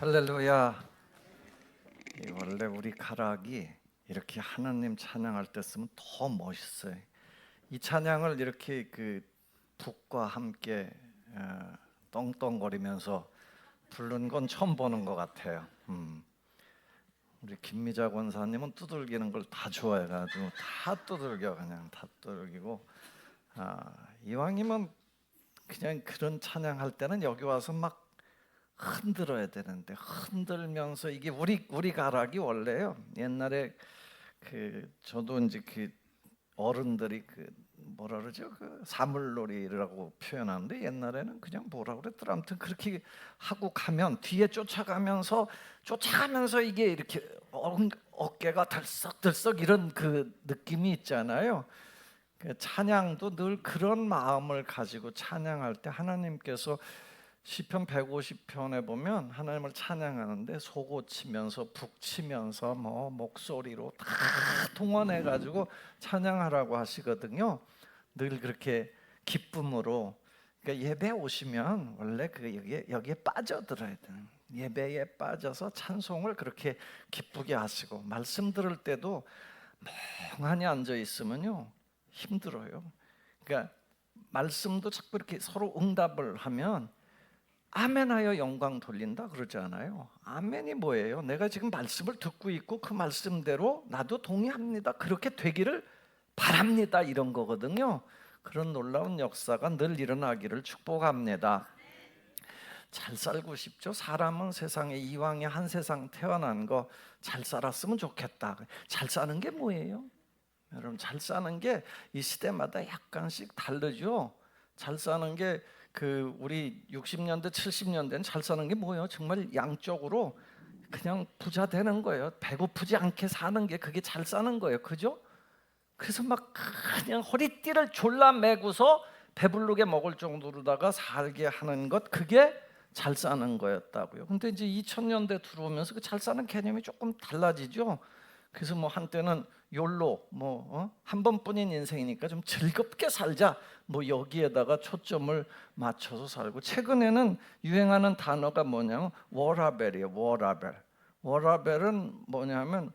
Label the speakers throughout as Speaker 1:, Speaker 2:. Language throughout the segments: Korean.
Speaker 1: 할렐루야. 원래 우리 가락이 이렇게 하나님 찬양할 때 쓰면 더 멋있어요. 이 찬양을 이렇게 그 북과 함께 떵떵거리면서 부른 건 처음 보는 것 같아요. 우리 김미자 권사님은 두들기는 걸 다 좋아해가지고 다 두들겨, 그냥 다 두들기고, 이왕이면 그냥 그런 찬양할 때는 여기 와서 막 흔들어야 되는데, 흔들면서 이게 우리 가락이 원래요. 옛날에 저도 이제 어른들이 뭐라 그러죠? 사물놀이라고 표현하는데, 옛날에는 그냥 뭐라 그랬더라. 아무튼 그렇게 하고 가면 뒤에 쫓아가면서 이게 이렇게 어깨가 덜썩덜썩 이런 그 느낌이 있잖아요. 찬양도 늘 그런 마음을 가지고 찬양할 때 하나님께서 시편 150편에 보면 하나님을 찬양하는데 속옷치면서 북치면서 뭐 목소리로 다 동원해 가지고 찬양하라고 하시거든요. 늘 그렇게 기쁨으로. 그러니까 예배 오시면 원래 여기에 빠져들어야 되는, 예배에 빠져서 찬송을 그렇게 기쁘게 하시고, 말씀 들을 때도 멍하니 앉아 있으면요 힘들어요. 그러니까 말씀도 자꾸 이렇게 서로 응답을 하면 아멘하여 영광 돌린다 그러지 않아요? 아멘이 뭐예요? 내가 지금 말씀을 듣고 있고 그 말씀대로 나도 동의합니다, 그렇게 되기를 바랍니다, 이런 거거든요. 그런 놀라운 역사가 늘 일어나기를 축복합니다. 잘 살고 싶죠? 사람은 세상에 이왕에 한 세상 태어난 거 잘 살았으면 좋겠다. 잘 사는 게 뭐예요? 여러분, 잘 사는 게 이 시대마다 약간씩 다르죠. 잘 사는 게 우리 60년대 70년대는 잘 사는 게 뭐예요? 정말 양쪽으로 그냥 부자 되는 거예요. 배고프지 않게 사는 게 그게 잘 사는 거예요. 그죠? 그래서 막 그냥 허리띠를 졸라 매고서 배부르게 먹을 정도로다가 살게 하는 것, 그게 잘 사는 거였다고요. 근데 이제 2000년대 들어오면서 그 잘 사는 개념이 조금 달라지죠. 그래서 뭐 한때는 욜로, 한 번뿐인 인생이니까 좀 즐겁게 살자, 뭐 여기에다가 초점을 맞춰서 살고, 최근에는 유행하는 단어가 뭐냐면 워라벨이에요. 워라벨은 뭐냐면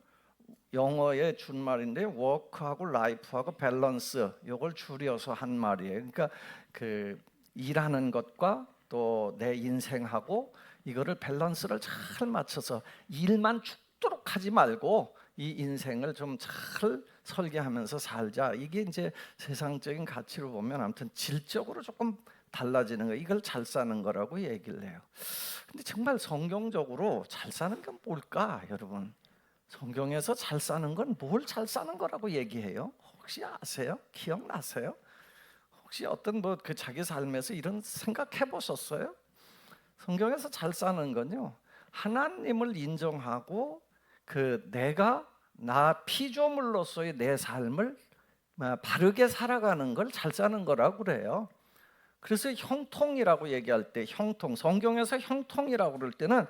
Speaker 1: 영어의 준말인데 워크하고 라이프하고 밸런스, 이걸 줄여서 한 말이에요. 그러니까 일하는 것과 또 내 인생하고 이거를 밸런스를 잘 맞춰서 일만 죽도록 하지 말고 이 인생을 좀 잘 설계하면서 살자. 이게 이제 세상적인 가치로 보면 아무튼 질적으로 조금 달라지는 거, 이걸 잘 사는 거라고 얘기를 해요. 근데 정말 성경적으로 잘 사는 건 뭘까, 여러분? 성경에서 잘 사는 건 뭘 잘 사는 거라고 얘기해요? 혹시 아세요? 기억나세요? 혹시 어떤 자기 삶에서 이런 생각해 보셨어요? 성경에서 잘 사는 건요, 하나님을 인정하고 내가 나 피조물로서의 내 삶을 바르게 살아가는 걸 잘 사는 거라고 그래요. 그래서 형통이라고 얘기할 때, 성경에서 형통이라고 그럴 때는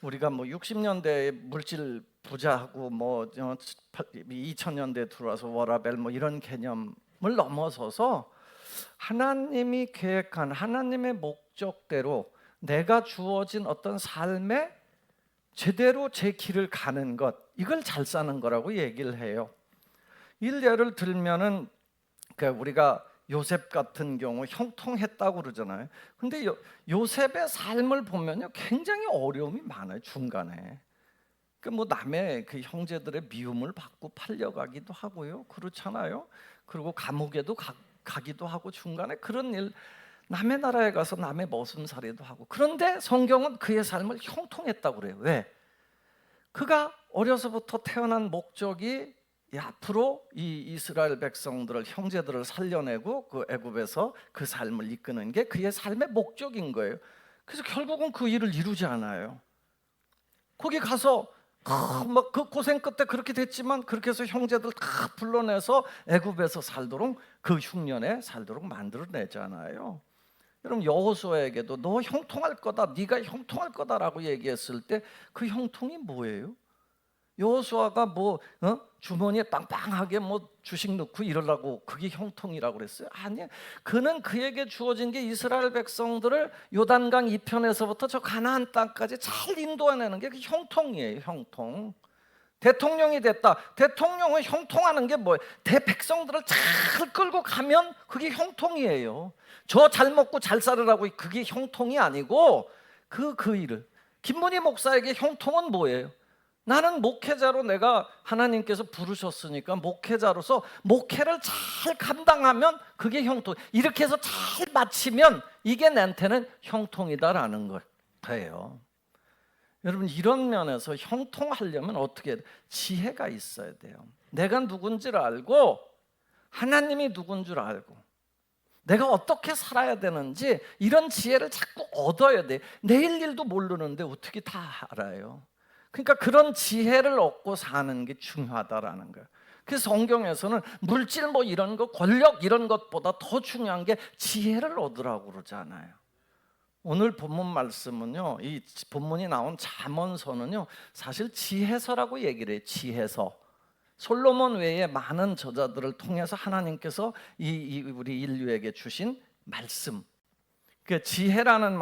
Speaker 1: 우리가 60년대 물질 부자하고 2000년대 들어와서 워라벨 이런 개념을 넘어서서 하나님이 계획한 하나님의 목적대로 내가 주어진 어떤 삶에 제대로 제 길을 가는 것, 이걸 잘 사는 거라고 얘기를 해요. 예를 들면은 우리가 요셉 같은 경우 형통했다고 그러잖아요. 근데 요셉의 삶을 보면요 굉장히 어려움이 많아요. 중간에 남의 형제들의 미움을 받고 팔려가기도 하고요, 그렇잖아요. 그리고 감옥에도 가기도 하고, 중간에 그런 일, 남의 나라에 가서 남의 머슴살이도 하고. 그런데 성경은 그의 삶을 형통했다고 그래요. 왜? 그가 어려서부터 태어난 목적이 앞으로 이 이스라엘 백성들을, 형제들을 살려내고 그 애굽에서 그 삶을 이끄는 게 그의 삶의 목적인 거예요. 그래서 결국은 그 일을 이루지 않아요. 거기 가서 그 고생 끝에 그렇게 됐지만, 그렇게 해서 형제들 다 불러내서 애굽에서 살도록, 그 흉년에 살도록 만들어내잖아요. 여러분, 여호수아에게도 너 형통할 거다, 네가 형통할 거다라고 얘기했을 때 그 형통이 뭐예요? 여호수아가 뭐 주머니에 빵빵하게 뭐 주식 넣고 이러려고 그게 형통이라고 그랬어요? 아니, 그는 그에게 주어진 게 이스라엘 백성들을 요단강 이편에서부터 저 가나안 땅까지 잘 인도해내는 게 그 형통이에요. 형통. 대통령이 됐다. 대통령은 형통하는 게 뭐예요? 대백성들을 잘 끌고 가면 그게 형통이에요. 저 잘 먹고 잘 살으라고 그게 형통이 아니고 그 일을. 김문희 목사에게 형통은 뭐예요? 나는 목회자로 내가 하나님께서 부르셨으니까 목회자로서 목회를 잘 감당하면 그게 형통. 이렇게 해서 잘 마치면 이게 나한테는 형통이다라는 거예요. 여러분, 이런 면에서 형통하려면 어떻게 해야 돼요? 지혜가 있어야 돼요. 내가 누군지를 알고 하나님이 누군 줄 알고 내가 어떻게 살아야 되는지 이런 지혜를 자꾸 얻어야 돼. 내일 일도 모르는데 어떻게 다 알아요? 그러니까 그런 지혜를 얻고 사는 게 중요하다라는 거예요. 그래서 성경에서는 물질 뭐 이런 거, 권력 이런 것보다 더 중요한 게 지혜를 얻으라고 그러잖아요. 오늘 본문 말씀은요, 이 본문이 나온 잠언서는요, 사실 지혜서라고 얘기를 해요. 지혜서. 솔로몬 외에 많은 저자들을 통해서 하나님께서 우리 인류에게 주신 말씀. 그 지혜라는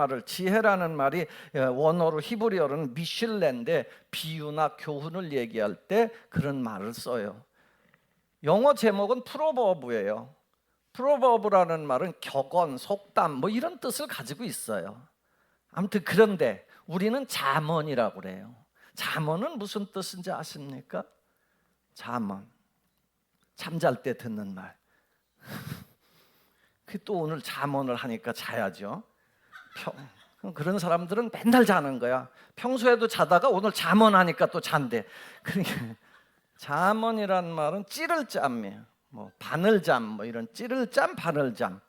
Speaker 1: 말이 원어로 히브리어로는 미슐레인데 비유나 교훈을 얘기할 때 그런 말을 써요. 영어 제목은 프로버브예요. 프로버브라는 말은 격언, 속담 뭐 이런 뜻을 가지고 있어요. 아무튼 그런데 우리는 잠언이라고 그래요. 잠언은 무슨 뜻인지 아십니까? 잠언, 잠잘 때 듣는 말. 또 오늘 잠언을 하니까 자야죠. 그런 사람들은 맨날 자는 거야. 평소에도 자다가 오늘 잠언하니까 또 잔대. 그러니까 잠언이란 말은 찌를 잠이에요. 뭐 바늘잠 뭐 이런 찌를 잠, 바늘잠.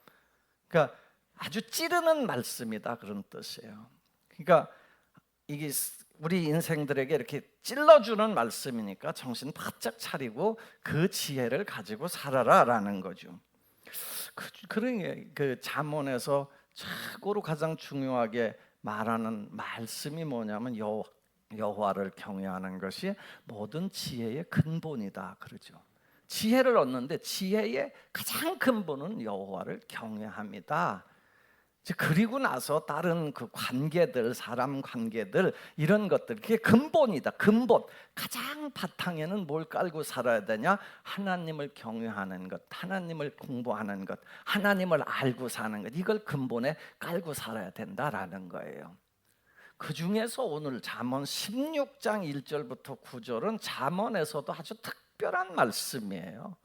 Speaker 1: 그러니까 아주 찌르는 말씀이다 그런 뜻이에요. 그러니까 이게 우리 인생들에게 이렇게 찔러주는 말씀이니까 정신 바짝 차리고 그 지혜를 가지고 살아라라는 거죠. 그 잠언에서 최고로 가장 중요하게 말하는 말씀이 뭐냐면 여호와를 경외하는 것이 모든 지혜의 근본이다 그러죠. 지혜를 얻는데 지혜의 가장 근본은 여호와를 경외합니다. 그리고 나서 다른 그 관계들, 사람 관계들 이런 것들 그게 근본이다. 근본. 가장 바탕에는 뭘 깔고 살아야 되냐? 하나님을 경외하는 것, 하나님을 공부하는 것, 하나님을 알고 사는 것. 이걸 근본에 깔고 살아야 된다라는 거예요. 그 중에서 오늘 잠언 16장 1절부터 9절은 잠언에서도 아주 특별한 말씀이에요.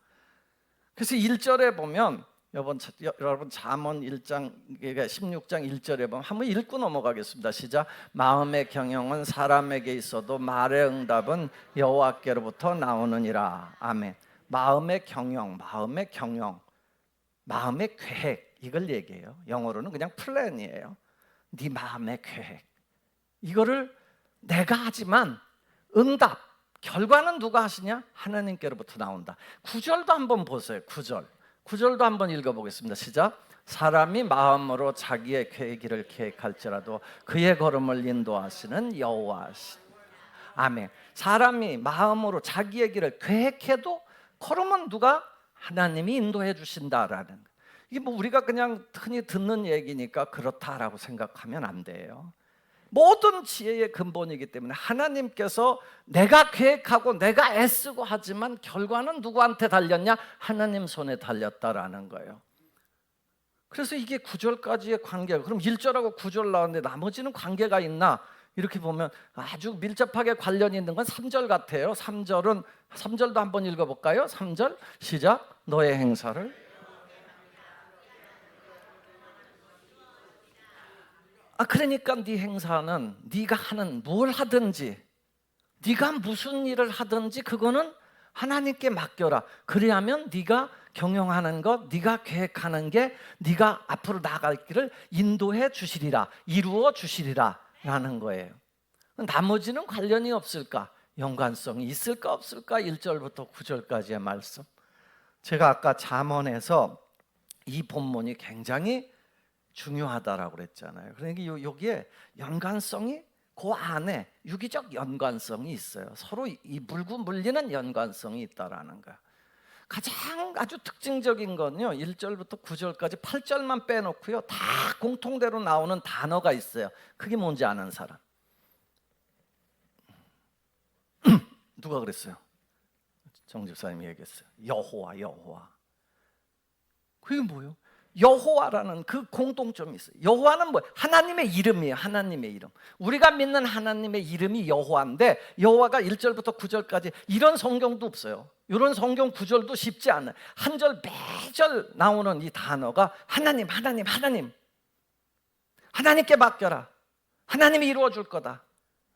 Speaker 1: 그래서 1절에 보면 여러분 잠언 1장 16장 1절에 보면 한번 읽고 넘어가겠습니다. 시작. 마음의 경영은 사람에게 있어도 말의 응답은 여호와께로부터 나오느니라. 아멘. 마음의 경영, 마음의 계획 이걸 얘기해요. 영어로는 그냥 플랜이에요. 네 마음의 계획. 이거를 내가 하지만 응답, 결과는 누가 하시냐? 하나님께로부터 나온다. 9절도 한번 보세요. 9절도 한번 읽어보겠습니다. 시작. 사람이 마음으로 자기의 길을 계획할지라도 그의 걸음을 인도하시는 여호와시. 아멘. 사람이 마음으로 자기의 길을 계획해도 걸음은 누가? 하나님이 인도해 주신다라는. 이게 뭐 우리가 그냥 흔히 듣는 얘기니까 그렇다라고 생각하면 안 돼요. 모든 지혜의 근본이기 때문에 하나님께서 내가 계획하고 내가 애쓰고 하지만 결과는 누구한테 달렸냐? 하나님 손에 달렸다라는 거예요. 그래서 이게 9절까지의 관계가, 그럼 1절하고 9절 나왔는데 나머지는 관계가 있나? 이렇게 보면 아주 밀접하게 관련이 있는 건 3절 같아요. 3절도 한번 읽어볼까요? 3절 시작. 너의 행사를 그러니까 네 행사는 네가 하는 뭘 하든지 네가 무슨 일을 하든지 그거는 하나님께 맡겨라. 그래야면 네가 경영하는 것, 네가 계획하는 게 네가 앞으로 나아갈 길을 인도해 주시리라, 이루어 주시리라 라는 거예요. 나머지는 관련이 없을까? 연관성이 있을까 없을까? 1절부터 9절까지의 말씀. 제가 아까 잠언에서 이 본문이 굉장히 중요하다라고 그랬잖아요. 그러니까 여기에 연관성이 그 안에 유기적 연관성이 있어요. 서로 이 물고 물리는 연관성이 있다라는 거야. 가장 아주 특징적인 건요, 1절부터 9절까지 8절만 빼놓고요, 다 공통대로 나오는 단어가 있어요. 그게 뭔지 아는 사람? 누가 그랬어요? 정 집사님이 얘기했어요. 여호와. 그게 뭐예요? 여호와라는 그 공통점이 있어요. 여호와는 뭐 하나님의 이름이에요. 하나님의 이름. 우리가 믿는 하나님의 이름이 여호와인데, 여호와가 1절부터 9절까지 이런 성경도 없어요. 이런 성경 구절도 쉽지 않아요. 한 절 매절 나오는 이 단어가 하나님. 하나님께 맡겨라. 하나님이 이루어 줄 거다.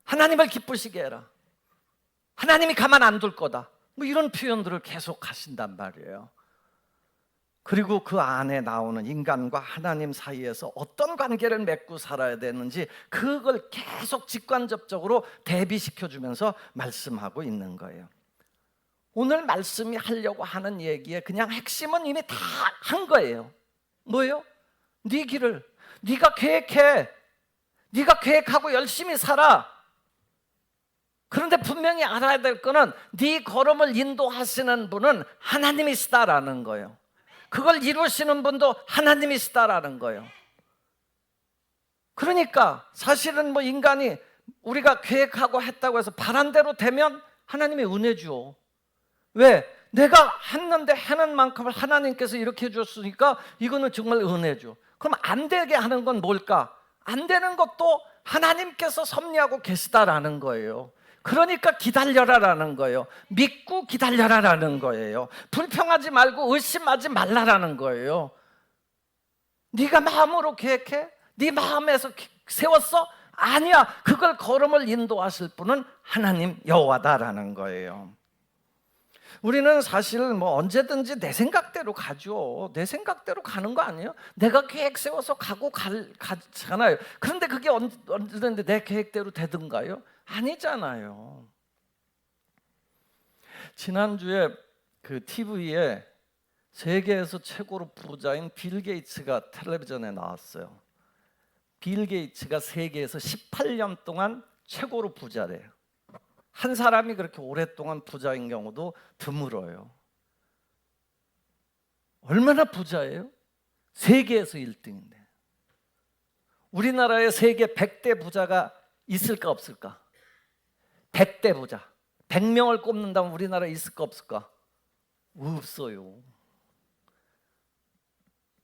Speaker 1: 하나님을 기쁘시게 해라. 하나님이 가만 안 둘 거다. 뭐 이런 표현들을 계속 하신단 말이에요. 그리고 그 안에 나오는 인간과 하나님 사이에서 어떤 관계를 맺고 살아야 되는지 그걸 계속 직관적으로 대비시켜 주면서 말씀하고 있는 거예요. 오늘 말씀이 하려고 하는 얘기의 그냥 핵심은 이미 다 한 거예요. 뭐예요? 네 길을 네가 계획해. 네가 계획하고 열심히 살아. 그런데 분명히 알아야 될 거는 네 걸음을 인도하시는 분은 하나님이시다라는 거예요. 그걸 이루시는 분도 하나님이시다라는 거예요. 그러니까 사실은 뭐 인간이 우리가 계획하고 했다고 해서 바란 대로 되면 하나님이 은혜 줘. 왜? 내가 했는데 해는 만큼을 하나님께서 이렇게 해줬으니까 이거는 정말 은혜 줘. 그럼 안 되게 하는 건 뭘까? 안 되는 것도 하나님께서 섭리하고 계시다라는 거예요. 그러니까 기다려라라는 거예요. 믿고 기다려라라는 거예요. 불평하지 말고 의심하지 말라라는 거예요. 네가 마음으로 계획해? 네 마음에서 세웠어? 아니야. 그걸 걸음을 인도하실 분은 하나님 여호와다라는 거예요. 우리는 사실 뭐 언제든지 내 생각대로 가죠. 내 생각대로 가는 거 아니에요? 내가 계획 세워서 가잖아요. 그런데 그게 언제든지 내 계획대로 되든가요? 아니잖아요. 지난주에 그 TV에 세계에서 최고로 부자인 빌 게이츠가 텔레비전에 나왔어요. 빌 게이츠가 세계에서 18년 동안 최고로 부자래요. 한 사람이 그렇게 오랫동안 부자인 경우도 드물어요. 얼마나 부자예요? 세계에서 1등인데. 우리나라에 세계 100대 부자가 있을까 없을까? 100대 부자 100명을 꼽는다면 우리나라에 있을까 없을까? 없어요.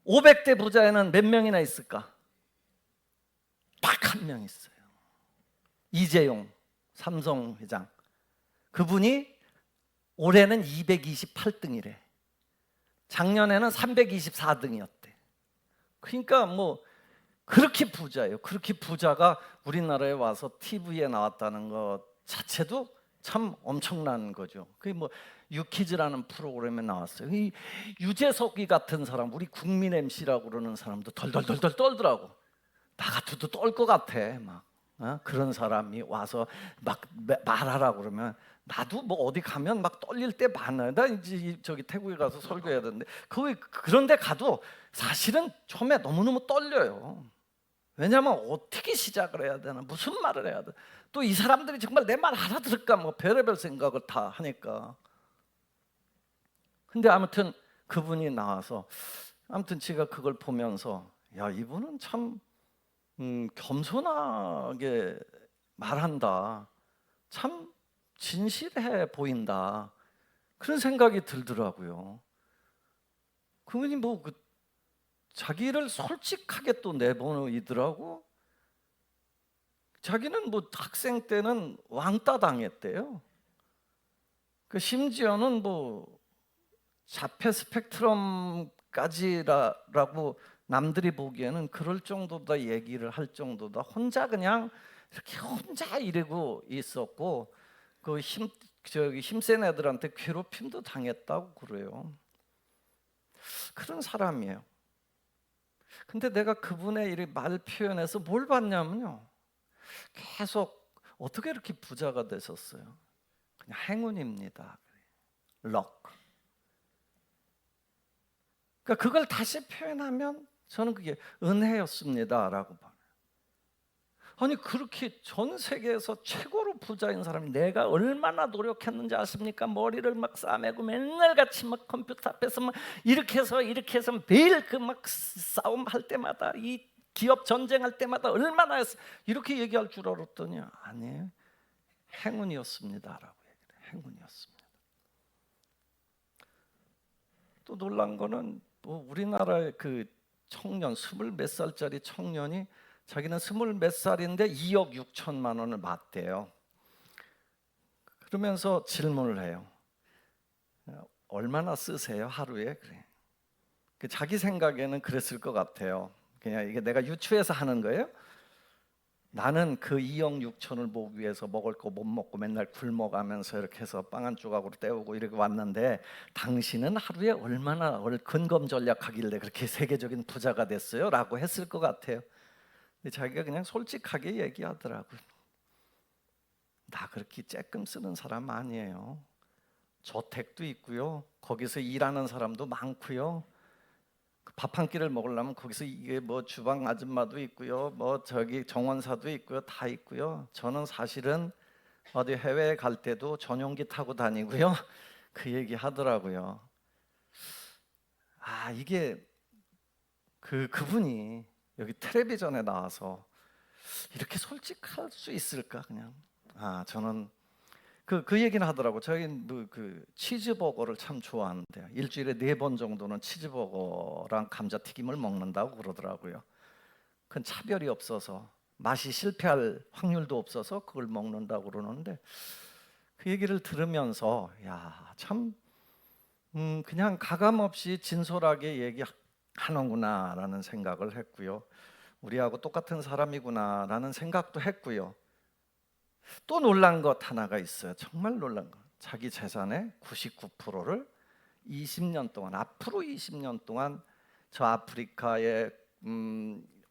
Speaker 1: 500대 부자에는 몇 명이나 있을까? 딱 한 명 있어요. 이재용 삼성 회장. 그분이 올해는 228등이래. 작년에는 324등이었대. 그러니까 뭐 그렇게 부자예요. 그렇게 부자가 우리나라에 와서 TV에 나왔다는 것 자체도 참 엄청난 거죠. 그게 뭐 유키즈라는 프로그램에 나왔어요. 이 유재석이 같은 사람, 우리 국민 MC라고 그러는 사람도 덜덜덜덜 떨더라고. 나 같아도 떨 것 같아. 막 그런 사람이 와서 막 말하라고 그러면 나도 뭐 어디 가면 막 떨릴 때 많아요. 나 이제 저기 태국에 가서 설교해야 되는데 그런데 가도 사실은 처음에 너무너무 떨려요. 왜냐하면 어떻게 시작을 해야 되나, 무슨 말을 해야 돼. 또 이 사람들이 정말 내 말 알아들을까, 뭐 별의별 생각을 다 하니까. 근데 아무튼 그분이 나와서 아무튼 제가 그걸 보면서 야, 이분은 참 겸손하게 말한다. 참 진실해 보인다. 그런 생각이 들더라고요. 그분이 뭐 자기를 솔직하게 또 내보이더라고. 자기는 뭐 학생 때는 왕따 당했대요. 그 심지어는 뭐 자폐 스펙트럼까지라고 남들이 보기에는 그럴 정도다 얘기를 할 정도다. 혼자 그냥 이렇게 혼자 이러고 있었고 그 힘센 애들한테 괴롭힘도 당했다고 그래요. 그런 사람이에요. 근데 내가 그분의 이 말 표현에서 뭘 봤냐면요, 계속 어떻게 이렇게 부자가 되셨어요? 그냥 행운입니다. 럭. 그러니까 그걸 다시 표현하면 저는 그게 은혜였습니다라고 봐요. 아니 그렇게 전 세계에서 최고로 부자인 사람이 내가 얼마나 노력했는지 아십니까? 머리를 막 싸매고 맨날 같이 막 컴퓨터 앞에서 막 이렇게 해서 매일 그 막 싸움 할 때마다 이 기업 전쟁할 때마다 얼마나 했어. 이렇게 얘기할 줄 알았더니 아니에요. 행운이었습니다라고 얘기해요. 행운이었습니다. 또 놀란 거는 뭐 우리나라의 그 청년 20몇 살짜리 청년이 자기는 20몇 살인데 2억 6천만 원을 맞대요. 그러면서 질문을 해요. 얼마나 쓰세요 하루에? 그래. 자기 생각에는 그랬을 것 같아요. 그냥 이게 내가 유추해서 하는 거예요. 나는 그 2억 6천을 모으기 위해서 먹을 거 못 먹고 맨날 굶어가면서 이렇게 해서 빵 한 조각으로 때우고 이렇게 왔는데 당신은 하루에 얼마나 근검 전략하길래 그렇게 세계적인 부자가 됐어요? 라고 했을 것 같아요. 근데 자기가 그냥 솔직하게 얘기하더라고요. 나 그렇게 쬐끔 쓰는 사람 아니에요. 저택도 있고요. 거기서 일하는 사람도 많고요. 밥 한 끼를 먹으려면 거기서 이게 뭐 주방 아줌마도 있고요. 뭐 저기 정원사도 있고요. 다 있고요. 저는 사실은 어디 해외에 갈 때도 전용기 타고 다니고요. 그 얘기 하더라고요. 아, 이게 그분이 여기 텔레비전에 나와서 이렇게 솔직할 수 있을까? 그냥 저는 그 얘기는 하더라고. 저희는 그 치즈버거를 참 좋아하는데 일주일에 4번 정도는 치즈버거랑 감자튀김을 먹는다고 그러더라고요. 그건 차별이 없어서 맛이 실패할 확률도 없어서 그걸 먹는다고 그러는데 그 얘기를 들으면서 참 그냥 가감 없이 진솔하게 얘기하는구나라는 생각을 했고요. 우리하고 똑같은 사람이구나라는 생각도 했고요. 또 놀란 것 하나가 있어요. 정말 놀란 것. 자기 재산의 99%를 20년 동안, 앞으로 20년 동안 저 아프리카에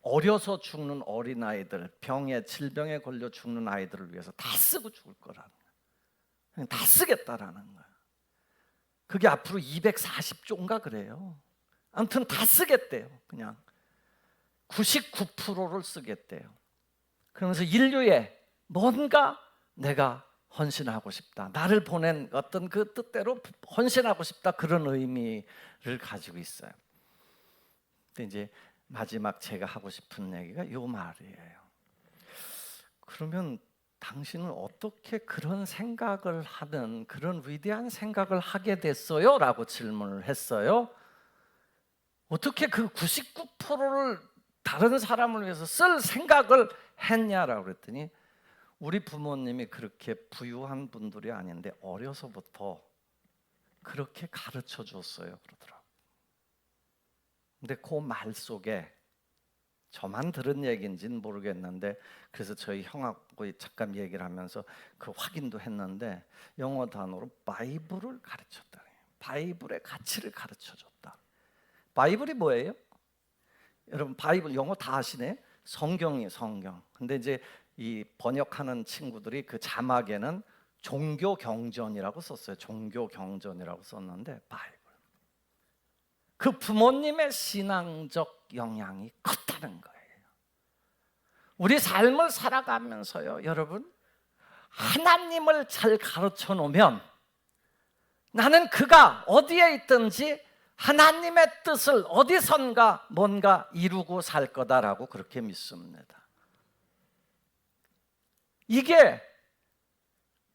Speaker 1: 어려서 죽는 어린아이들, 질병에 걸려 죽는 아이들을 위해서 다 쓰고 죽을 거라는 거예요. 그냥 다 쓰겠다라는 거예요. 그게 앞으로 240조인가 그래요. 아무튼 다 쓰겠대요. 그냥 99%를 쓰겠대요. 그러면서 인류에 뭔가 내가 헌신하고 싶다. 나를 보낸 어떤 그 뜻대로 헌신하고 싶다. 그런 의미를 가지고 있어요. 근데 이제 마지막 제가 하고 싶은 얘기가 이 말이에요. 그러면 당신은 어떻게 그런 생각을 하는 그런 위대한 생각을 하게 됐어요? 라고 질문을 했어요. 어떻게 그 99%를 다른 사람을 위해서 쓸 생각을 했냐라고 그랬더니 우리 부모님이 그렇게 부유한 분들이 아닌데 어려서부터 그렇게 가르쳐 줬어요 그러더라고요. 근데 그 말 속에 저만 들은 얘기인지는 모르겠는데 그래서 저희 형하고 잠깐 얘기를 하면서 그 확인도 했는데 영어 단어로 바이블을 가르쳤다. 바이블의 가치를 가르쳐 줬다. 바이블이 뭐예요? 여러분 바이블 영어 다 아시네? 성경이에요, 성경. 근데 이제 이 번역하는 친구들이 그 자막에는 종교 경전이라고 썼어요. 종교 경전이라고 썼는데 바이블. 그 부모님의 신앙적 영향이 컸다는 거예요. 우리 삶을 살아가면서요, 여러분, 하나님을 잘 가르쳐 놓으면 나는 그가 어디에 있든지 하나님의 뜻을 어디선가 뭔가 이루고 살 거다라고 그렇게 믿습니다. 이게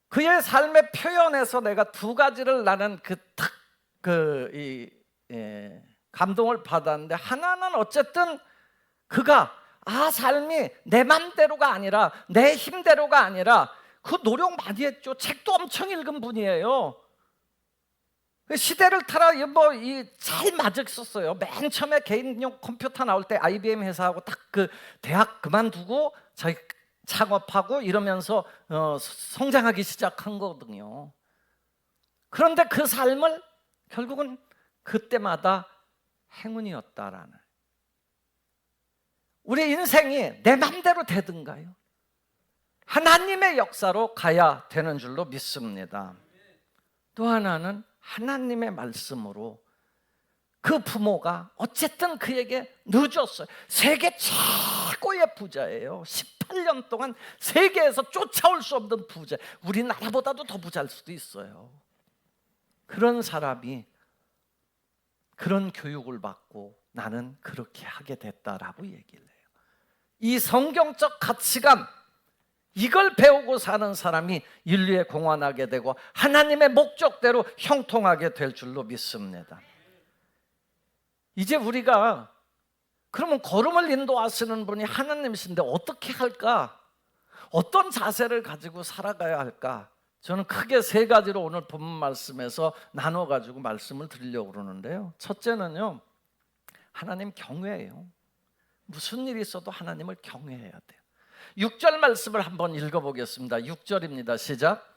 Speaker 1: 그의 삶의 표현에서 내가 두 가지를 나는 감동을 받았는데 하나는 어쨌든 그가 삶이 내 맘대로가 아니라 내 힘대로가 아니라 그 노력 많이 했죠. 책도 엄청 읽은 분이에요. 시대를 따라 잘 맞았었어요. 맨 처음에 개인용 컴퓨터 나올 때 IBM 회사하고 딱 그 대학 그만두고 자기 창업하고 이러면서 성장하기 시작한 거거든요. 그런데 그 삶을 결국은 그때마다 행운이었다라는. 우리 인생이 내 맘대로 되든가요? 하나님의 역사로 가야 되는 줄로 믿습니다. 또 하나는 하나님의 말씀으로 그 부모가 어쨌든 그에게 늦었어요. 세계 최고의 부자예요. 18년 동안 세계에서 쫓아올 수 없는 부자, 우리나라보다도 더 부자일 수도 있어요. 그런 사람이 그런 교육을 받고 나는 그렇게 하게 됐다라고 얘기를 해요. 이 성경적 가치관, 이걸 배우고 사는 사람이 인류에 공헌하게 되고 하나님의 목적대로 형통하게 될 줄로 믿습니다. 이제 우리가 그러면 걸음을 인도하시는 분이 하나님이신데 어떻게 할까? 어떤 자세를 가지고 살아가야 할까? 저는 크게 세 가지로 오늘 본문 말씀에서 나눠가지고 말씀을 드리려고 그러는데요. 첫째는요, 하나님 경외예요. 무슨 일이 있어도 하나님을 경외해야 돼요. 6절 말씀을 한번 읽어보겠습니다. 6절입니다. 시작.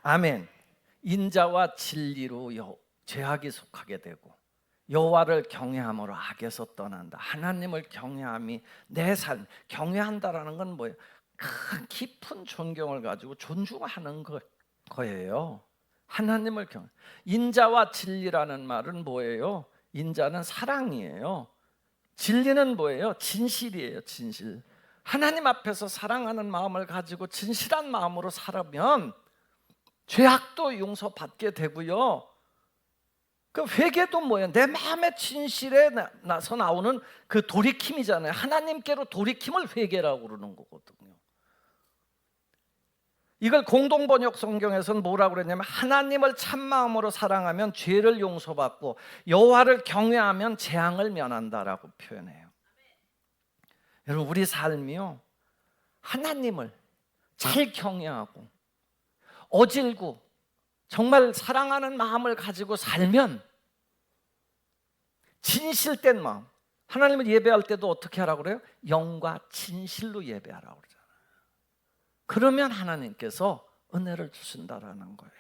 Speaker 1: 아멘. 인자와 진리로 죄악이 속하게 되고 여호와를 경외함으로 악에서 떠난다. 하나님을 경외함이 내 삶, 경외한다라는 건 뭐예요? 큰 깊은 존경을 가지고 존중하는 거예요. 하나님을 경외. 인자와 진리라는 말은 뭐예요? 인자는 사랑이에요. 진리는 뭐예요? 진실이에요. 진실. 하나님 앞에서 사랑하는 마음을 가지고 진실한 마음으로 살면 죄악도 용서받게 되고요. 그 회개도 뭐예요? 내 마음의 진실에 나서 나오는 그 돌이킴이잖아요. 하나님께로 돌이킴을 회개라고 그러는 거거든요. 이걸 공동번역 성경에서는 뭐라고 그랬냐면 하나님을 참마음으로 사랑하면 죄를 용서받고 여호와를 경외하면 재앙을 면한다라고 표현해요. 여러분, 우리 삶이요, 하나님을 잘 경외하고 어질고 정말 사랑하는 마음을 가지고 살면 진실된 마음, 하나님을 예배할 때도 어떻게 하라고 그래요? 영과 진실로 예배하라고 그러잖아요. 그러면 하나님께서 은혜를 주신다라는 거예요.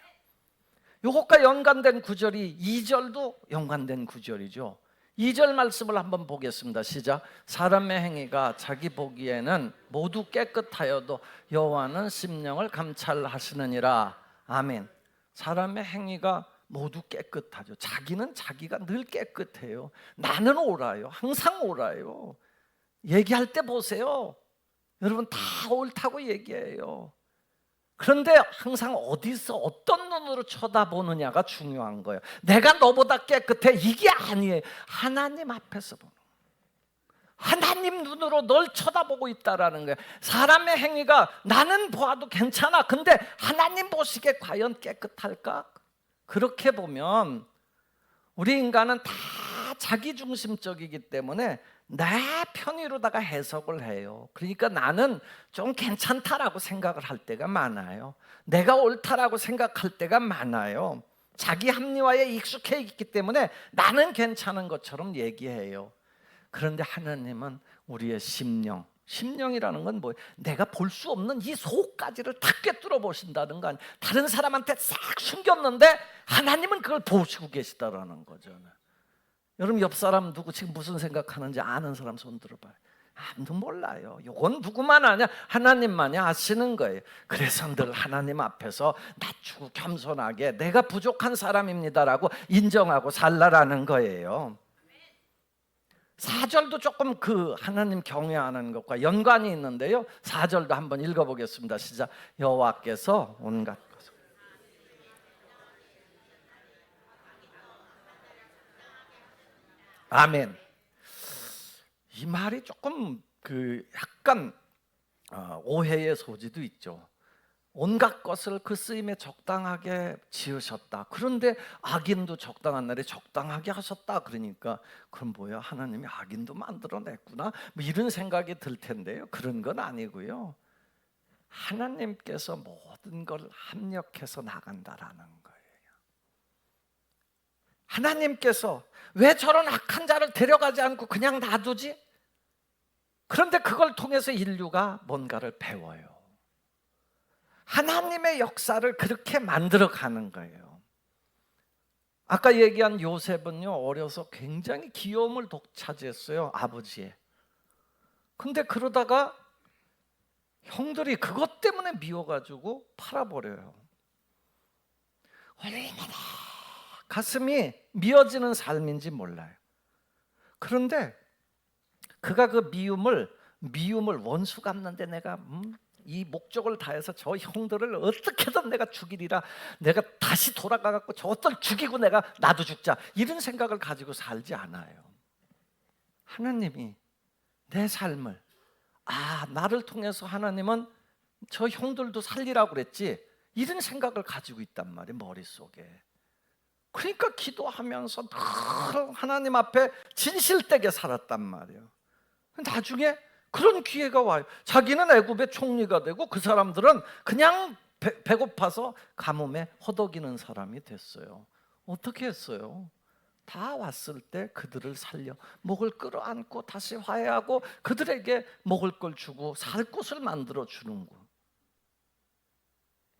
Speaker 1: 이것과 연관된 구절이 2절도 연관된 구절이죠. 2절 말씀을 한번 보겠습니다. 시작. 사람의 행위가 자기 보기에는 모두 깨끗하여도 여호와는 심령을 감찰하시느니라. 아멘. 사람의 행위가 모두 깨끗하죠. 자기는 자기가 늘 깨끗해요. 나는 옳아요. 항상 옳아요. 얘기할 때 보세요. 여러분 다 옳다고 얘기해요. 그런데 항상 어디서 어떤 눈으로 쳐다보느냐가 중요한 거예요. 내가 너보다 깨끗해 이게 아니에요. 하나님 앞에서 보는 거예요. 하나님 눈으로 널 쳐다보고 있다라는 거예요. 사람의 행위가 나는 보아도 괜찮아. 근데 하나님 보시기에 과연 깨끗할까? 그렇게 보면 우리 인간은 다 자기중심적이기 때문에 내 편의로다가 해석을 해요. 그러니까 나는 좀 괜찮다라고 생각을 할 때가 많아요. 내가 옳다라고 생각할 때가 많아요. 자기 합리화에 익숙해 있기 때문에 나는 괜찮은 것처럼 얘기해요. 그런데 하나님은 우리의 심령이라는 건 뭐예요? 내가 볼 수 없는 이 속까지를 다 꿰뚫어 보신다는 거 아니에요. 다른 사람한테 싹 숨겼는데 하나님은 그걸 보시고 계시다라는 거잖아요. 여러분 옆 사람 누구 지금 무슨 생각하는지 아는 사람 손 들어봐요. 아무도 몰라요. 이건 누구만 아냐? 하나님만이 아시는 거예요. 그래서 늘 하나님 앞에서 낮추고 겸손하게 내가 부족한 사람입니다라고 인정하고 살라라는 거예요. 4절도 조금 그 하나님 경외하는 것과 연관이 있는데요. 4절도 한번 읽어보겠습니다. 시작. 여호와께서 온갖 것을 아멘. 이 말이 조금 약간 오해의 소지도 있죠. 온갖 것을 그 쓰임에 적당하게 지으셨다. 그런데 악인도 적당한 날에 적당하게 하셨다. 그러니까 그럼 뭐야? 하나님이 악인도 만들어냈구나. 뭐 이런 생각이 들 텐데요. 그런 건 아니고요. 하나님께서 모든 걸 합력해서 나간다라는 거예요. 하나님께서 왜 저런 악한 자를 데려가지 않고 그냥 놔두지? 그런데 그걸 통해서 인류가 뭔가를 배워요. 하나님의 역사를 그렇게 만들어 가는 거예요. 아까 얘기한 요셉은요, 어려서 굉장히 귀여움을 독차지했어요, 아버지의. 근데 그러다가 형들이 그것 때문에 미워가지고 팔아버려요. 얼마나 가슴이 미어지는 삶인지 몰라요. 그런데 그가 그 미움을 원수 갚는데 내가 이 목적을 다해서 저 형들을 어떻게든 내가 죽이리라, 내가 다시 돌아가 갖고 저것들 죽이고 내가 나도 죽자, 이런 생각을 가지고 살지 않아요. 하나님이 내 삶을, 나를 통해서 하나님은 저 형들도 살리라고 그랬지, 이런 생각을 가지고 있단 말이에요, 머릿속에. 그러니까 기도하면서 늘 하나님 앞에 진실되게 살았단 말이에요. 나중에 그런 기회가 와요. 자기는 애굽의 총리가 되고 그 사람들은 그냥 배고파서 가뭄에 허덕이는 사람이 됐어요. 어떻게 했어요? 다 왔을 때 그들을 살려 목을 끌어안고 다시 화해하고 그들에게 먹을 걸 주고 살 곳을 만들어 주는 거.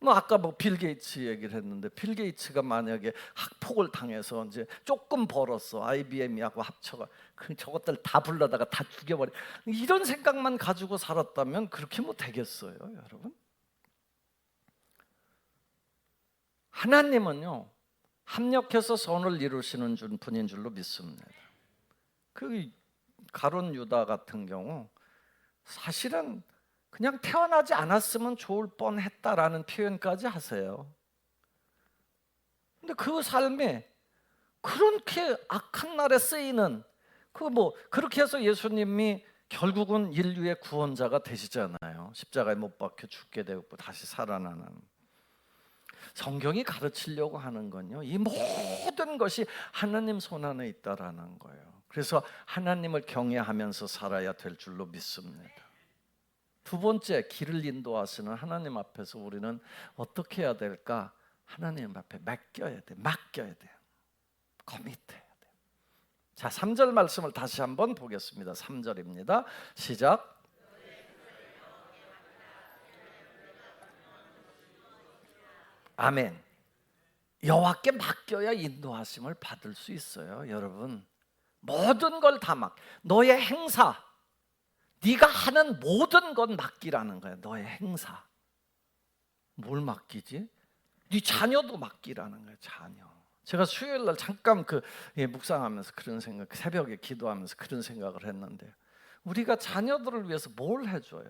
Speaker 1: 아까 빌 게이츠 얘기를 했는데, 빌 게이츠가 만약에 학폭을 당해서 이제 조금 벌었어, IBM하고 합쳐가 저것들 다 불러다가 다 죽여버려, 이런 생각만 가지고 살았다면 그렇게 되겠어요, 여러분? 하나님은요, 합력해서 선을 이루시는 분인 줄로 믿습니다. 그 가룟 유다 같은 경우 사실은 그냥 태어나지 않았으면 좋을 뻔했다라는 표현까지 하세요. 근데 그 삶에 그렇게 악한 날에 쓰이는 그렇게 해서 예수님이 결국은 인류의 구원자가 되시잖아요. 십자가에 못 박혀 죽게 되고 다시 살아나는. 성경이 가르치려고 하는 건요, 이 모든 것이 하나님 손 안에 있다라는 거예요. 그래서 하나님을 경외하면서 살아야 될 줄로 믿습니다. 두 번째, 길을 인도하시는 하나님 앞에서 우리는 어떻게 해야 될까? 하나님 앞에 맡겨야 돼요. 커밋해야 돼요. 자, 3절 말씀을 다시 한번 보겠습니다. 3절입니다. 시작. 아멘. 여호와께 맡겨야 인도하심을 받을 수 있어요. 여러분, 모든 걸 다 너의 행사, 네가 하는 모든 건 맡기라는 거예요. 너의 행사. 뭘 맡기지? 네 자녀도 맡기라는 거예요. 자녀. 제가 수요일 날 잠깐 묵상하면서 그런 생각, 새벽에 기도하면서 그런 생각을 했는데, 우리가 자녀들을 위해서 뭘 해줘요?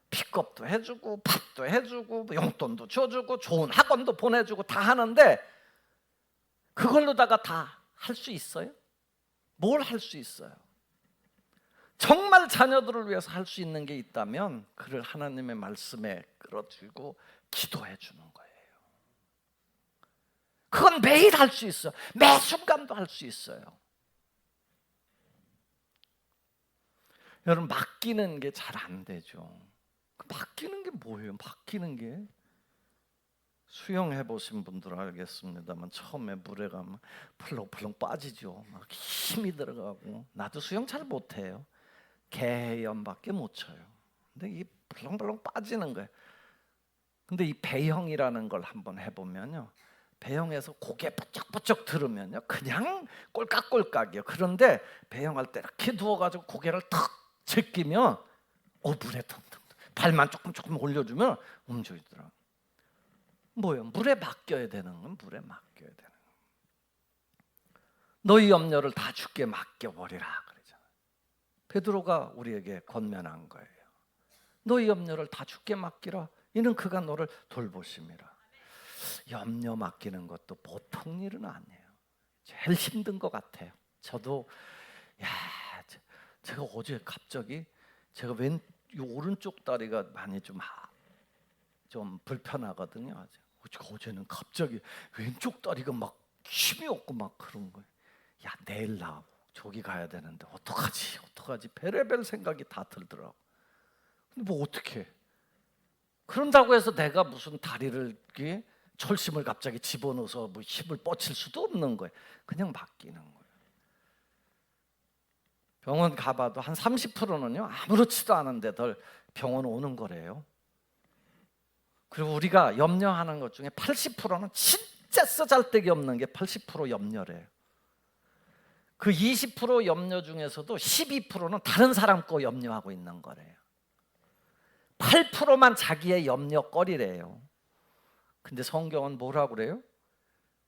Speaker 1: 픽업도 해주고 밥도 해주고 용돈도 줘주고 좋은 학원도 보내주고 다 하는데 그걸로다가 다 할 수 있어요? 뭘 할 수 있어요? 정말 자녀들을 위해서 할 수 있는 게 있다면 그를 하나님의 말씀에 끌어들이고 기도해 주는 거예요. 그건 매일 할 수 있어요. 매 순간도 할 수 있어요. 여러분, 맡기는 게 잘 안 되죠. 맡기는 게 뭐예요? 맡기는 게, 수영해 보신 분들은 알겠습니다만 처음에 물에 가면 펄렁펄렁 빠지죠. 막 힘이 들어가고. 나도 수영 잘 못해요. 개연밖에 못 쳐요. 근데 이 벌렁벌렁 빠지는 거예요. 근데 이 배영이라는 걸 한번 해보면요, 배영에서 고개 번쩍번쩍 들으면요 그냥 꼴깍꼴깍이요. 그런데 배영할 때 이렇게 누워가지고 고개를 탁 제끼면 물에 텅텅, 발만 조금 올려주면 움직이더라고요. 뭐예요? 물에 맡겨야 되는 건 물에 맡겨야 되는 거예요. 너희 염려를 다 주께 맡겨버리라 그러잖아요. 베드로가 우리에게 권면한 거예요. 너희 염려를 다 주께 맡기라. 이는 그가 너를 돌보심이라. 염려 맡기는 것도 보통 일은 아니에요. 제일 힘든 것 같아요. 저도 제가 어제 갑자기 제가 오른쪽 다리가 많이 좀 불편하거든요. 어제는 갑자기 왼쪽 다리가 막 힘이 없고 막 그런 거예요. 내일 나 저기 가야 되는데 어떡하지? 별의별 생각이 다 들더라고. 근데 어떡해? 그런다고 해서 내가 무슨 다리를 철심을 갑자기 집어넣어서 힘을 뻗칠 수도 없는 거예요. 그냥 맡기는 거예요. 병원 가봐도 한 30%는요 아무렇지도 않은데들 병원 오는 거래요. 그리고 우리가 염려하는 것 중에 80%는 진짜 쓰잘데기 없는 게 80% 염려래요. 그 20% 염려 중에서도 12%는 다른 사람 거 염려하고 있는 거래요. 8%만 자기의 염려거리래요. 근데 성경은 뭐라고 그래요?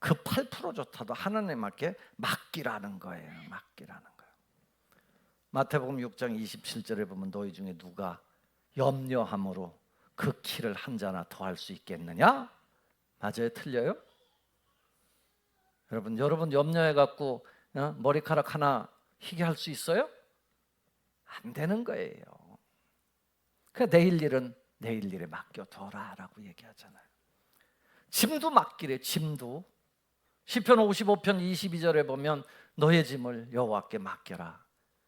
Speaker 1: 그 8%조차도 하나님께 맡기라는 거예요. 맡기라는 거예요. 마태복음 6장 27절에 보면 너희 중에 누가 염려함으로 그 키를 한 자나 더 할 수 있겠느냐? 맞아요? 틀려요? 여러분 염려해 갖고 머리카락 하나 희게 할 수 있어요? 안 되는 거예요. 그러니까 내일 일은 내일 일에 맡겨둬라라고 얘기하잖아요. 짐도 맡기래. 짐도 시편 55편 22절에 보면 너의 짐을 여호와께 맡겨라.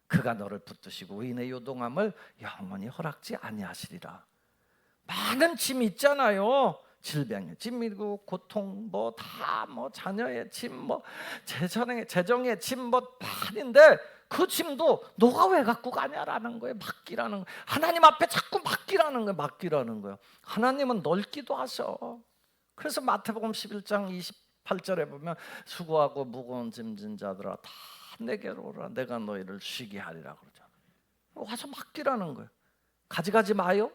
Speaker 1: 그가 너를 붙드시고 의인의 요동함을 영원히 허락지 아니하시리라. 많은 짐이 있잖아요. 질병의 짐이고 고통 자녀의 짐 재정의 짐 많은데 그 짐도 너가 왜 갖고 가냐라는 거예요. 맡기라는 거예요. 하나님 앞에 자꾸 맡기라는 거예요. 맡기라는 거예요. 하나님은 넓기도 하셔. 그래서 마태복음 11장 28절에 보면 수고하고 무거운 짐진 자들아 다 내게로 오라. 내가 너희를 쉬게 하리라 그러잖아요. 와서 맡기라는 거예요. 가져가지 마요.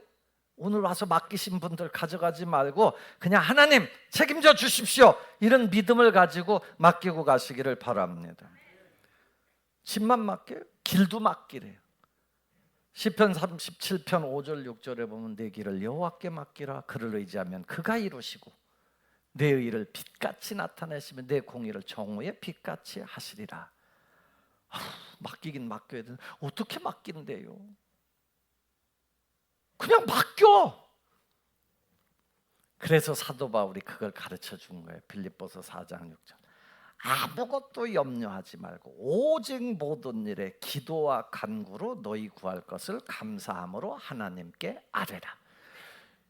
Speaker 1: 오늘 와서 맡기신 분들 가져가지 말고 그냥 하나님 책임져 주십시오. 이런 믿음을 가지고 맡기고 가시기를 바랍니다. 짐만 맡겨요? 길도 맡기래요. 시편 37편 5절 6절에 보면 내 길을 여호와께 맡기라. 그를 의지하면 그가 이루시고 내 의를 빛같이 나타내시면 내 공의를 정오의 빛같이 하시리라. 맡기긴 맡겨야 되는데 어떻게 맡긴대요? 그냥 맡겨. 그래서 사도 바울이 그걸 가르쳐 준 거예요. 빌립보서 4장 6절. 아무것도 염려하지 말고 오직 모든 일에 기도와 간구로 너희 구할 것을 감사함으로 하나님께 아뢰라.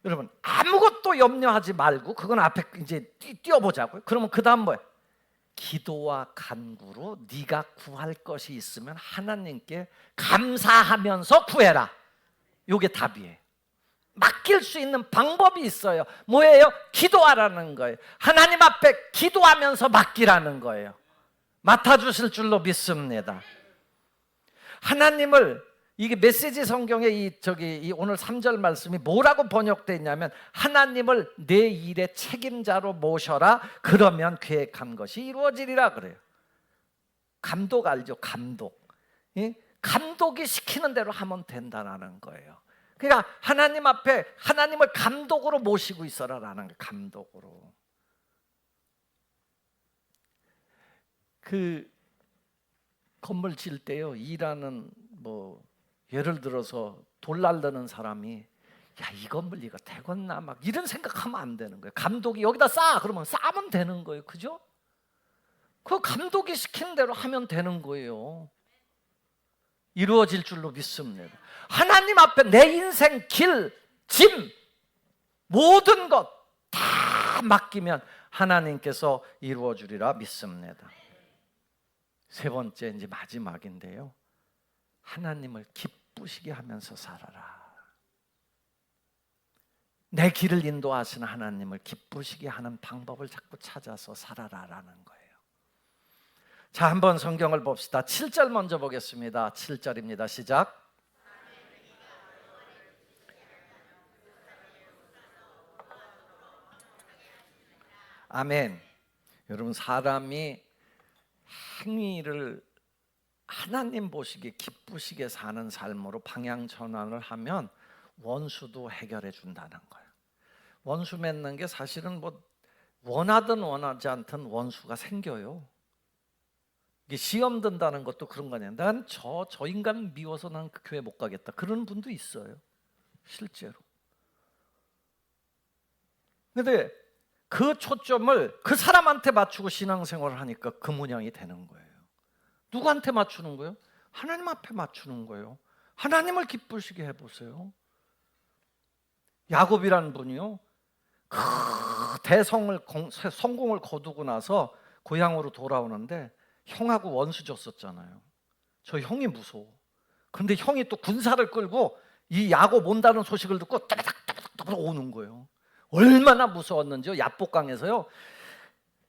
Speaker 1: 여러분 아무것도 염려하지 말고 그건 앞에 이제 띄워보자고요. 그러면 그 다음 뭐예요? 기도와 간구로 네가 구할 것이 있으면 하나님께 감사하면서 구해라. 이게 답이에요. 맡길 수 있는 방법이 있어요. 뭐예요? 기도하라는 거예요. 하나님 앞에 기도하면서 맡기라는 거예요. 맡아주실 줄로 믿습니다. 하나님을 이게 메시지 성경에 이 오늘 3절 말씀이 뭐라고 번역되어 있냐면 하나님을 내 일의 책임자로 모셔라. 그러면 계획한 것이 이루어지리라 그래요. 감독 알죠? 감독. 감독이 시키는 대로 하면 된다는 거예요. 그러니까 하나님 앞에 하나님을 감독으로 모시고 있어라라는 거예요. 감독으로. 그 건물 질 때요. 일하는 예를 들어서 돌 날르는 사람이 야, 이 건물 이거 되겠나 막 이런 생각하면 안 되는 거예요. 감독이 여기다 쌓아 그러면 쌓으면 되는 거예요. 그죠? 그 감독이 시키는 대로 하면 되는 거예요. 이루어질 줄로 믿습니다. 하나님 앞에 내 인생 길, 짐 모든 것 다 맡기면 하나님께서 이루어 주리라 믿습니다. 세 번째 이제 마지막인데요. 하나님을 기쁘시게 하면서 살아라. 내 길을 인도하시는 하나님을 기쁘시게 하는 방법을 자꾸 찾아서 살아라라는 거예요. 자, 한번 성경을 봅시다. 7절 먼저 보겠습니다. 7절입니다. 시작. 아멘. 여러분 사람이 행위를 하나님 보시기에 기쁘시게 사는 삶으로 방향 전환을 하면 원수도 해결해 준다는 거예요. 원수 맺는 게 사실은 원하든 원하지 않든 원수가 생겨요. 이게 시험 든다는 것도 그런 거냐. 난 저 인간 미워서 난 그 교회 못 가겠다. 그런 분도 있어요. 실제로. 근데 그 초점을 그 사람한테 맞추고 신앙생활을 하니까 그 모양이 되는 거예요. 누구한테 맞추는 거예요? 하나님 앞에 맞추는 거예요. 하나님을 기쁘시게 해보세요. 야곱이라는 분이요. 그 성공을 거두고 나서 고향으로 돌아오는데 형하고 원수 졌었잖아요. 저 형이 무서워. 근데 형이 또 군사를 끌고 이 야곱 온다는 소식을 듣고 따닥따닥따닥 오는 거예요. 얼마나 무서웠는지요. 야복강에서요.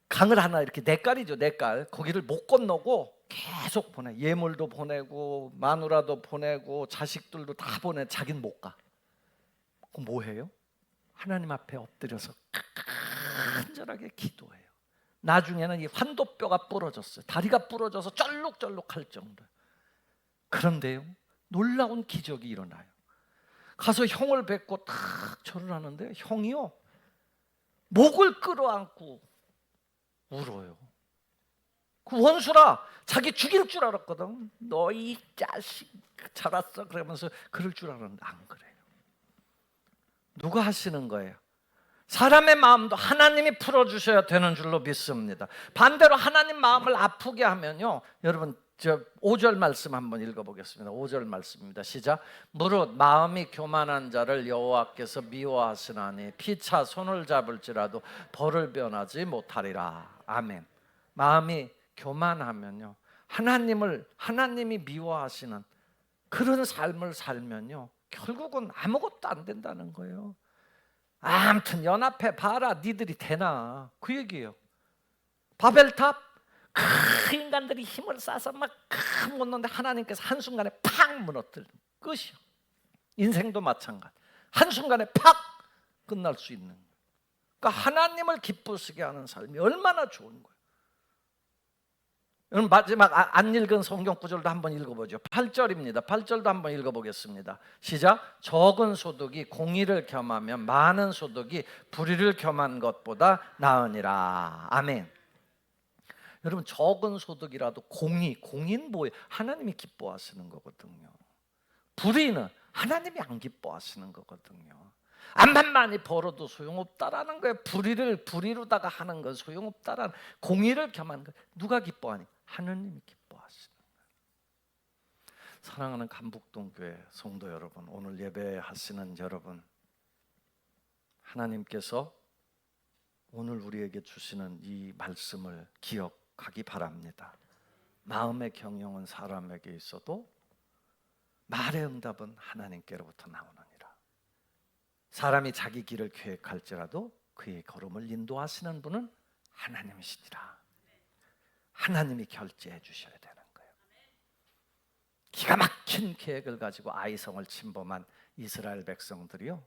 Speaker 1: 강을 하나 이렇게 네 깔이죠. 네 깔. 거기를 못 건너고 계속 보내. 예물도 보내고 마누라도 보내고 자식들도 다 보내. 자기는 못 가. 그럼 뭐 해요? 하나님 앞에 엎드려서 간절하게 기도해요. 나중에는 이 환도뼈가 부러졌어요. 다리가 부러져서 쩔룩쩔룩할 정도. 그런데요, 놀라운 기적이 일어나요. 가서 형을 뵙고 탁 절을 하는데 형이요, 목을 끌어안고 울어요. 그 원수라 자기 죽일 줄 알았거든. 너 이 자식 잘 왔어 그러면서 그럴 줄 알았는데 안 그래요. 누가 하시는 거예요? 사람의 마음도 하나님이 풀어주셔야 되는 줄로 믿습니다. 반대로 하나님 마음을 아프게 하면요, 여러분 저 5절 말씀 한번 읽어보겠습니다. 5절 말씀입니다. 시작. 무릇 마음이 교만한 자를 여호와께서 미워하시나니 피차 손을 잡을지라도 벌을 변하지 못하리라. 아멘. 마음이 교만하면요, 하나님이 미워하시는 그런 삶을 살면요, 결국은 아무것도 안 된다는 거예요. 아무튼 연합해 봐라, 니들이 되나, 그 얘기예요. 바벨탑 그 인간들이 힘을 쌓아서 막 묻는데 하나님께서 한순간에 팍 무너뜨리는 끝이요. 인생도 마찬가지. 한순간에 팍 끝날 수 있는 거예요. 그러니까 하나님을 기쁘시게 하는 삶이 얼마나 좋은 거예요. 여러분 마지막 안 읽은 성경 구절도 한번 읽어보죠. 8절입니다. 8절도 한번 읽어보겠습니다. 시작. 적은 소득이 공의를 겸하면 많은 소득이 불의를 겸한 것보다 나으니라. 아멘. 여러분 적은 소득이라도 공의는 뭐예요? 하나님이 기뻐하시는 거거든요. 불의는 하나님이 안 기뻐하시는 거거든요. 암만 많이 벌어도 소용없다라는 거예요. 불의로다가 하는 건 소용없다라는, 공의를 겸하는 거 누가 기뻐하니? 하나님이 기뻐하시는 거예요. 사랑하는 간북동교회 성도 여러분, 오늘 예배하시는 여러분, 하나님께서 오늘 우리에게 주시는 이 말씀을 기억하기 바랍니다. 마음의 경영은 사람에게 있어도 말의 응답은 하나님께로부터 나오느니라. 사람이 자기 길을 계획할지라도 그의 걸음을 인도하시는 분은 하나님이시니라. 하나님이 결제해 주셔야 되는 거예요. 기가 막힌 계획을 가지고 아이성을 침범한 이스라엘 백성들이요,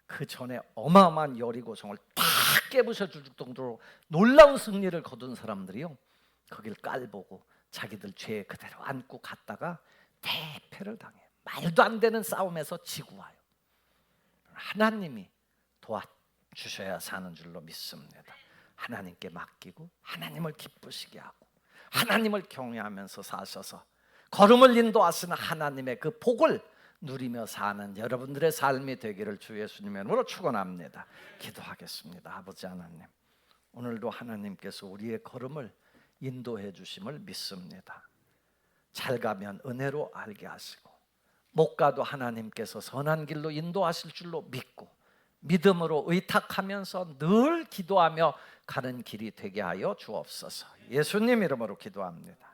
Speaker 1: 그 전에 어마어마한 여리고성을 다 깨부셔 줄 정도로 놀라운 승리를 거둔 사람들이요, 거길 깔보고 자기들 죄 그대로 안고 갔다가 대패를 당해요. 말도 안 되는 싸움에서 지고 와요. 하나님이 도와주셔야 사는 줄로 믿습니다. 하나님께 맡기고 하나님을 기쁘시게 하고 하나님을 경외하면서 사셔서 걸음을 인도하시는 하나님의 그 복을 누리며 사는 여러분들의 삶이 되기를 주 예수님의 이름으로 축원합니다. 기도하겠습니다. 아버지 하나님, 오늘도 하나님께서 우리의 걸음을 인도해 주심을 믿습니다. 잘 가면 은혜로 알게 하시고 못 가도 하나님께서 선한 길로 인도하실 줄로 믿고 믿음으로 의탁하면서 늘 기도하며 가는 길이 되게 하여 주옵소서. 예수님 이름으로 기도합니다.